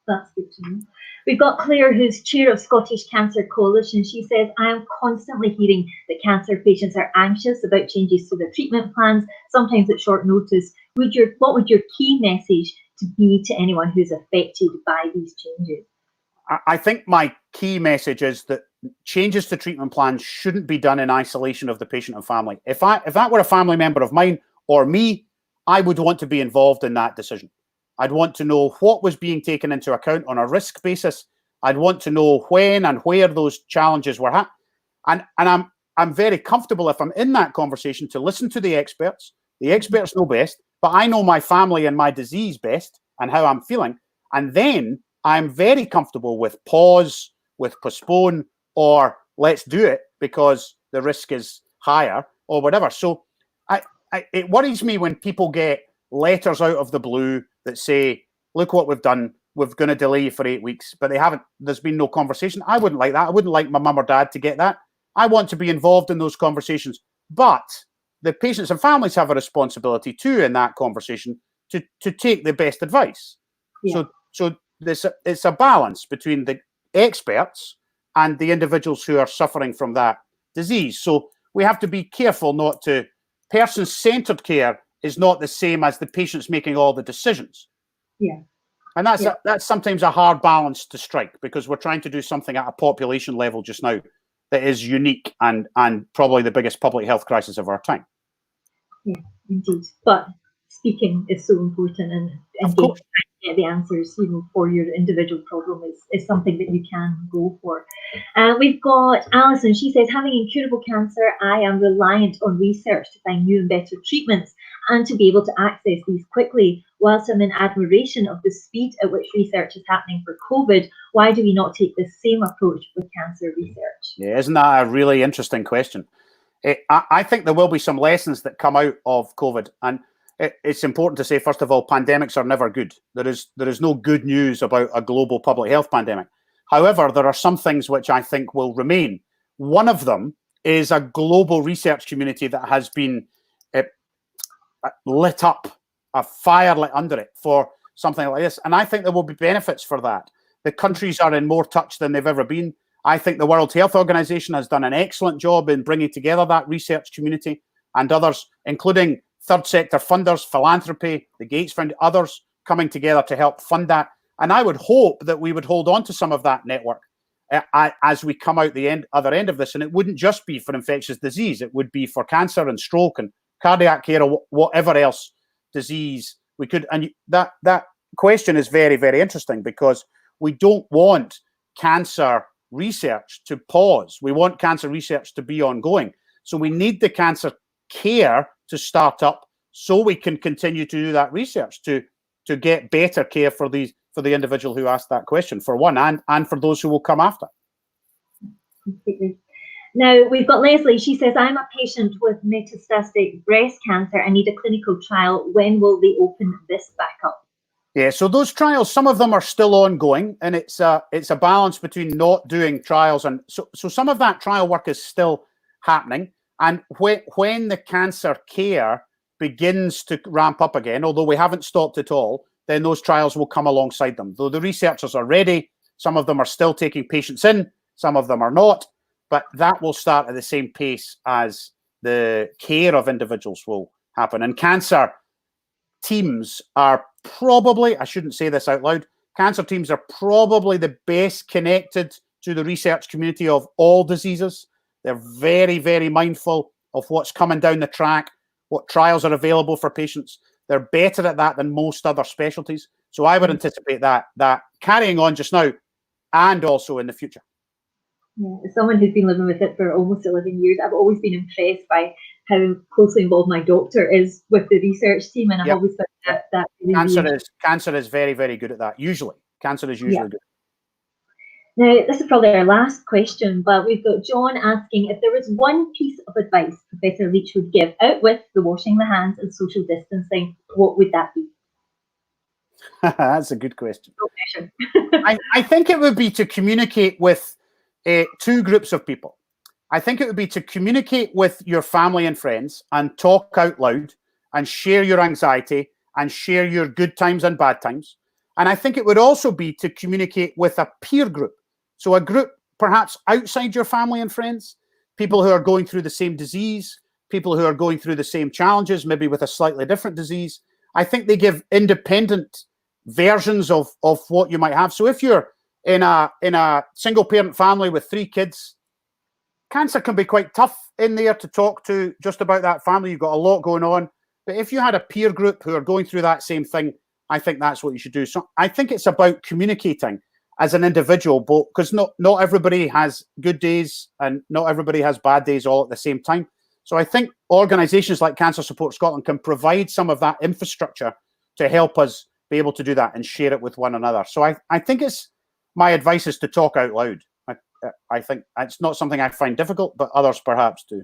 That's good to know. We've got Claire, who's chair of Scottish Cancer Coalition. She says, I am constantly hearing that cancer patients are anxious about changes to their treatment plans, sometimes at short notice. What would your key message to be to anyone who's affected by these changes? I think my key message is that changes to treatment plans shouldn't be done in isolation of the patient and family. If that were a family member of mine or me, I would want to be involved in that decision. I'd want to know what was being taken into account on a risk basis. I'd want to know when and where those challenges were at. And I'm very comfortable, if I'm in that conversation, to listen to the experts. The experts know best, but I know my family and my disease best and how I'm feeling. And then I'm very comfortable with pause, with postpone, or let's do it because the risk is higher or whatever. So it worries me when people get letters out of the blue that say, look what we've done, we're going to delay you for 8 weeks, but there's been no conversation. I wouldn't like that. I wouldn't like my mum or dad to get that. I want to be involved in those conversations, but the patients and families have a responsibility too in that conversation to take the best advice. Yeah. So it's a balance between the experts and the individuals who are suffering from that disease. So we have to be careful not to person-centered care is not the same as the patient's making all the decisions. Yeah. And that's sometimes a hard balance to strike, because we're trying to do something at a population level just now that is unique and probably the biggest public health crisis of our time. Yeah, indeed. But speaking is so important, and getting the answers, for your individual problem is something that you can go for. We've got Alison. She says, having incurable cancer, I am reliant on research to find new and better treatments and to be able to access these quickly. Whilst I'm in admiration of the speed at which research is happening for COVID, why do we not take the same approach with cancer research? Yeah, isn't that a really interesting question? I think there will be some lessons that come out of COVID, and it's important to say, first of all, pandemics are never good. There is no good news about a global public health pandemic. However, there are some things which I think will remain. One of them is a global research community that has been lit up, a fire lit under it for something like this. And I think there will be benefits for that. The countries are in more touch than they've ever been. I think the World Health Organization has done an excellent job in bringing together that research community and others, including third sector funders, philanthropy, the Gates Fund, others coming together to help fund that. And I would hope that we would hold on to some of that network as we come out the other end of this. And it wouldn't just be for infectious disease. It would be for cancer and stroke and cardiac care or whatever else disease we could. And that question is very, very interesting, because we don't want cancer research to pause. We want cancer research to be ongoing. So we need the cancer care to start up so we can continue to do that research to get better care for the individual who asked that question, for one, and for those who will come after. Completely. Now, we've got Leslie. She says, I'm a patient with metastatic breast cancer. I need a clinical trial. When will they open this back up? Yeah, so those trials, some of them are still ongoing, and it's a balance between not doing trials, and so some of that trial work is still happening. And when the cancer care begins to ramp up again, although we haven't stopped at all, then those trials will come alongside them. Though the researchers are ready, some of them are still taking patients in, some of them are not, but that will start at the same pace as the care of individuals will happen. And cancer teams are probably, I shouldn't say this out loud, cancer teams are probably the best connected to the research community of all diseases. They're very, very mindful of what's coming down the track, what trials are available for patients. They're better at that than most other specialties. So I would anticipate that carrying on just now and also in the future. Yeah, as someone who's been living with it for almost 11 years, I've always been impressed by how closely involved my doctor is with the research team, and I've always found that really cancer is very, very good at that. Usually, cancer is usually good. Now, this is probably our last question, but we've got John asking if there was one piece of advice Professor Leitch would give, out with the washing the hands and social distancing, what would that be? That's a good question. I think it would be to communicate with two groups of people. I think it would be to communicate with your family and friends and talk out loud and share your anxiety and share your good times and bad times. And I think it would also be to communicate with a peer group. So a group perhaps outside your family and friends, people who are going through the same disease, people who are going through the same challenges, maybe with a slightly different disease. I think they give independent versions of what you might have. So if you're in a single parent family with 3 kids, cancer can be quite tough in there to talk to just about that family. You've got a lot going on. But if you had a peer group who are going through that same thing, I think that's what you should do. So I think it's about communicating as an individual, because not everybody has good days and not everybody has bad days all at the same time. So I think organisations like Cancer Support Scotland can provide some of that infrastructure to help us be able to do that and share it with one another. So I think my advice is to talk out loud. I think it's not something I find difficult, but others perhaps do.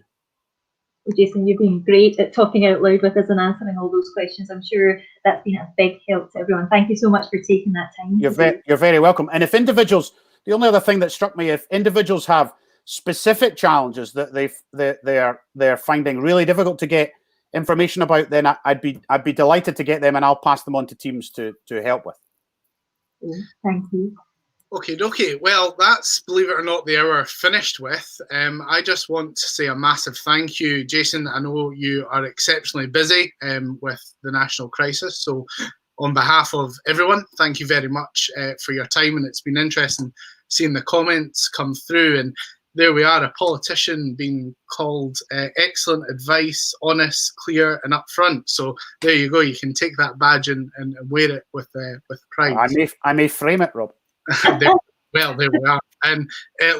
Well, Jason, you've been great at talking out loud with us and answering all those questions. I'm sure that's been a big help to everyone. Thank you so much for taking that time. You're very welcome. And if individuals, the only other thing that struck me, if individuals have specific challenges that they're finding really difficult to get information about, then I'd be delighted to get them, and I'll pass them on to teams to help with. Thank you. Okay. Well, that's, believe it or not, the hour finished with. I just want to say a massive thank you, Jason. I know you are exceptionally busy with the national crisis, so on behalf of everyone, thank you very much for your time, and it's been interesting seeing the comments come through. And there we are, a politician being called excellent advice, honest, clear, and upfront. So there you go. You can take that badge and wear it with pride. I may frame it, Rob. Well, there we are. And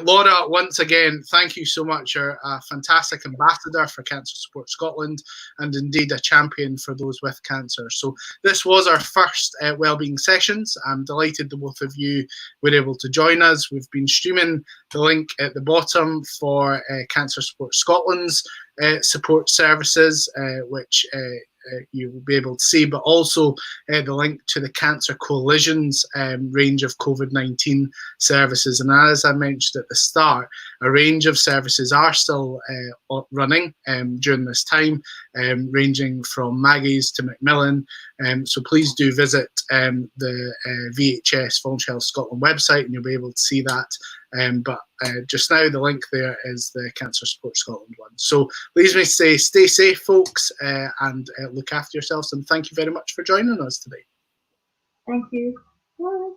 Laura, once again, thank you so much. You're a fantastic ambassador for Cancer Support Scotland, and indeed a champion for those with cancer. So this was our first Wellbeing Sessions. I'm delighted the both of you were able to join us. We've been streaming the link at the bottom for Cancer Support Scotland's support services, which you will be able to see, but also the link to the Cancer Coalition's range of COVID-19 services. And as I mentioned at the start, a range of services are still running during this time, ranging from Maggie's to Macmillan. So please do visit the VHS Voluntary Health Scotland website, and you'll be able to see that. But just now, the link there is the Cancer Support Scotland one. So leaves me to say, stay safe, folks, and look after yourselves. And thank you very much for joining us today. Thank you. Bye.